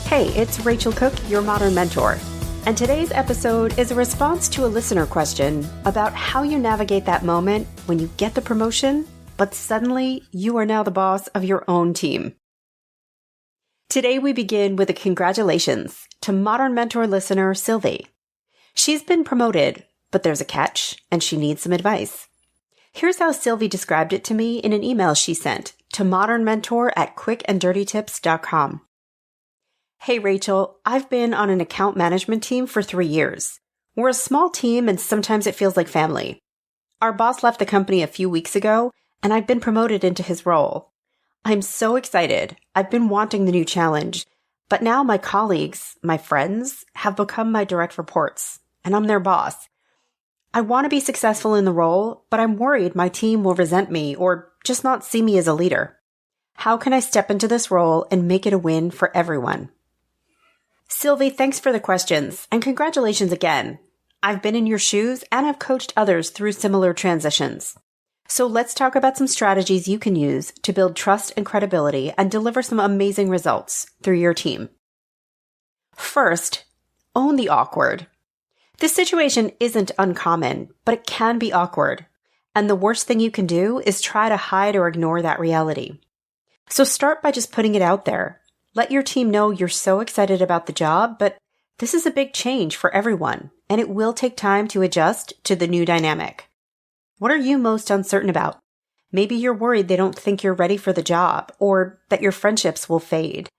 Hey, it's Rachel Cooke, your modern mentor. And today's episode is a response to a listener question about how you navigate that moment when you get the promotion, but suddenly you are now the boss of your own team. Today we begin with a congratulations to modern mentor listener Sylvie. She's been promoted, but there's a catch, and she needs some advice. Here's how Sylvie described it to me in an email she sent to modernmentor@quickanddirtytips.com. Hey Rachel, I've been on an account management team for 3 years. We're a small team and sometimes it feels like family. Our boss left the company a few weeks ago and I've been promoted into his role. I'm so excited. I've been wanting the new challenge, but now my colleagues, my friends, have become my direct reports and I'm their boss. I want to be successful in the role, but I'm worried my team will resent me or just not see me as a leader. How can I step into this role and make it a win for everyone? Sylvie, thanks for the questions, and congratulations again. I've been in your shoes and I've coached others through similar transitions. So let's talk about some strategies you can use to build trust and credibility and deliver some amazing results through your team. First, own the awkward. This situation isn't uncommon, but it can be awkward. And the worst thing you can do is try to hide or ignore that reality. So start by just putting it out there. Let your team know you're so excited about the job, but this is a big change for everyone, and it will take time to adjust to the new dynamic. What are you most uncertain about? Maybe you're worried they don't think you're ready for the job, or that your friendships will fade.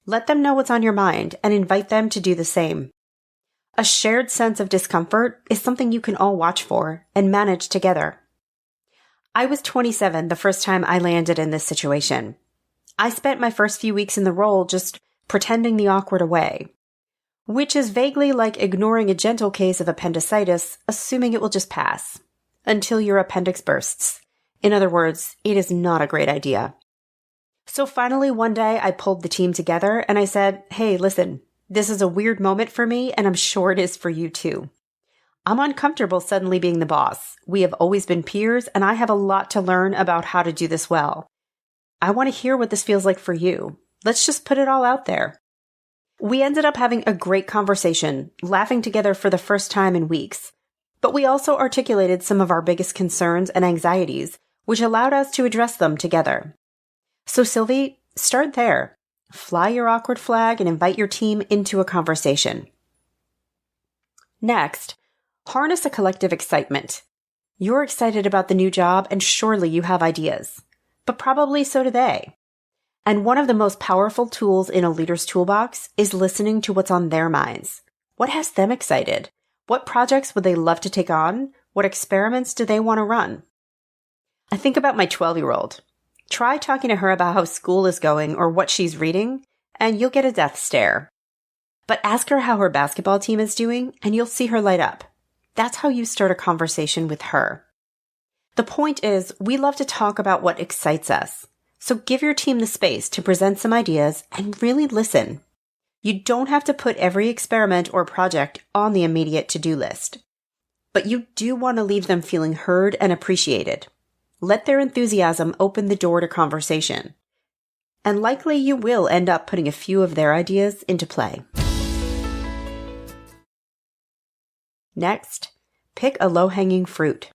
Let them know what's on your mind and invite them to do the same. A shared sense of discomfort is something you can all watch for and manage together. I was 27 the first time I landed in this situation. I spent my first few weeks in the role just pretending the awkward away, which is vaguely like ignoring a gentle case of appendicitis, assuming it will just pass, until your appendix bursts. In other words, it is not a great idea. So finally one day I pulled the team together and I said, hey, listen, this is a weird moment for me and I'm sure it is for you too. I'm uncomfortable suddenly being the boss. We have always been peers and I have a lot to learn about how to do this well. I want to hear what this feels like for you. Let's just put it all out there. We ended up having a great conversation, laughing together for the first time in weeks. But we also articulated some of our biggest concerns and anxieties, which allowed us to address them together. So Sylvie, start there. Fly your awkward flag and invite your team into a conversation. Next, harness a collective excitement. You're excited about the new job and surely you have ideas. But probably so do they. And one of the most powerful tools in a leader's toolbox is listening to what's on their minds. What has them excited? What projects would they love to take on? What experiments do they want to run? I think about my 12-year-old. Try talking to her about how school is going or what she's reading, and you'll get a death stare. But ask her how her basketball team is doing, and you'll see her light up. That's how you start a conversation with her. The point is, we love to talk about what excites us. So give your team the space to present some ideas and really listen. You don't have to put every experiment or project on the immediate to-do list. But you do want to leave them feeling heard and appreciated. Let their enthusiasm open the door to conversation. And likely you will end up putting a few of their ideas into play. Next, pick a low-hanging fruit.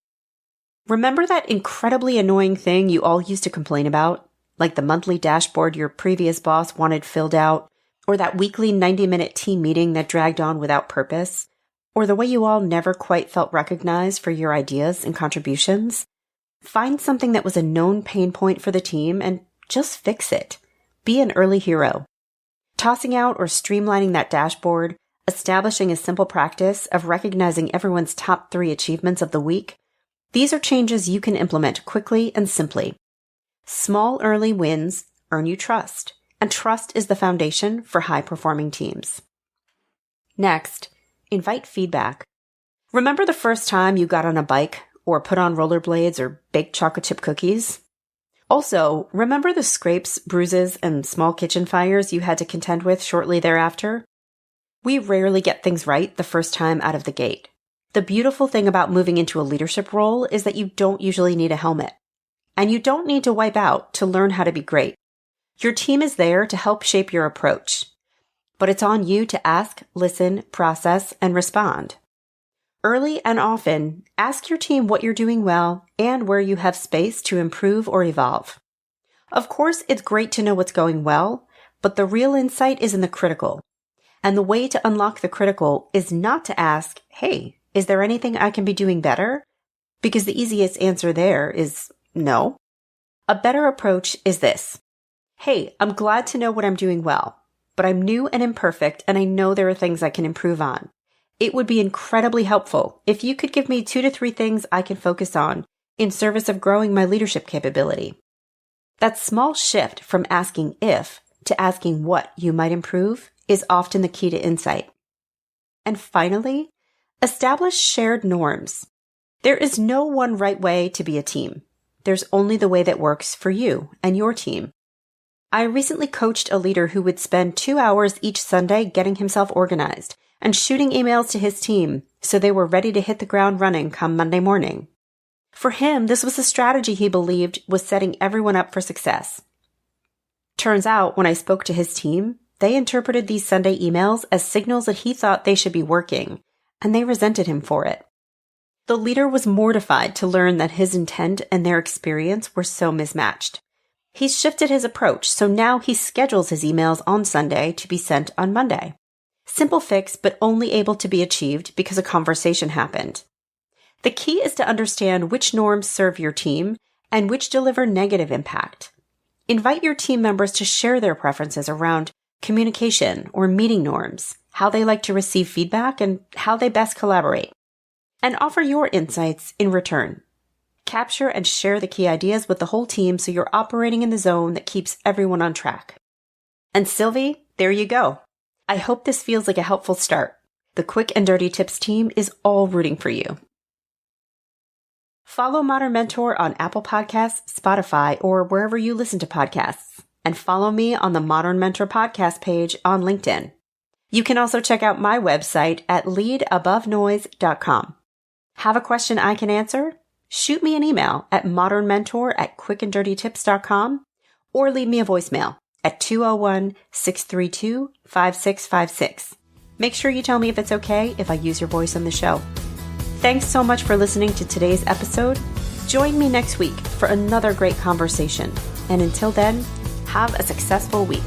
Remember that incredibly annoying thing you all used to complain about? Like the monthly dashboard your previous boss wanted filled out, or that weekly 90-minute team meeting that dragged on without purpose, or the way you all never quite felt recognized for your ideas and contributions? Find something that was a known pain point for the team and just fix it. Be an early hero. Tossing out or streamlining that dashboard, establishing a simple practice of recognizing everyone's top 3 achievements of the week, these are changes you can implement quickly and simply. Small early wins earn you trust, and trust is the foundation for high-performing teams. Next, invite feedback. Remember the first time you got on a bike or put on rollerblades or baked chocolate chip cookies? Also, remember the scrapes, bruises, and small kitchen fires you had to contend with shortly thereafter? We rarely get things right the first time out of the gate. The beautiful thing about moving into a leadership role is that you don't usually need a helmet. And you don't need to wipe out to learn how to be great. Your team is there to help shape your approach. but it's on you to ask, listen, process, and respond. Early and often, ask your team what you're doing well and where you have space to improve or evolve. Of course, it's great to know what's going well, but the real insight is in the critical. And the way to unlock the critical is not to ask, hey, is there anything I can be doing better? Because the easiest answer there is no. A better approach is this. Hey, I'm glad to know what I'm doing well, but I'm new and imperfect and I know there are things I can improve on. It would be incredibly helpful if you could give me 2 to 3 things I can focus on in service of growing my leadership capability. That small shift from asking if to asking what you might improve is often the key to insight. And finally, establish shared norms. There is no one right way to be a team. There's only the way that works for you and your team. I recently coached a leader who would spend 2 hours each Sunday getting himself organized and shooting emails to his team so they were ready to hit the ground running come Monday morning. For him, this was a strategy he believed was setting everyone up for success. Turns out, when I spoke to his team, they interpreted these Sunday emails as signals that he thought they should be working, and they resented him for it. The leader was mortified to learn that his intent and their experience were so mismatched. He's shifted his approach, so now he schedules his emails on Sunday to be sent on Monday. Simple fix, but only able to be achieved because a conversation happened. The key is to understand which norms serve your team and which deliver negative impact. Invite your team members to share their preferences around communication or meeting norms, how they like to receive feedback, and how they best collaborate. And offer your insights in return. Capture and share the key ideas with the whole team so you're operating in the zone that keeps everyone on track. And Sylvie, there you go. I hope this feels like a helpful start. The Quick and Dirty Tips team is all rooting for you. Follow Modern Mentor on Apple Podcasts, Spotify, or wherever you listen to podcasts. And follow me on the Modern Mentor podcast page on LinkedIn. You can also check out my website at leadabovenoise.com. Have a question I can answer? Shoot me an email at modernmentor@quickanddirtytips.com or leave me a voicemail at 201-632-5656. Make sure you tell me if it's okay if I use your voice on the show. Thanks so much for listening to today's episode. Join me next week for another great conversation. And until then, have a successful week.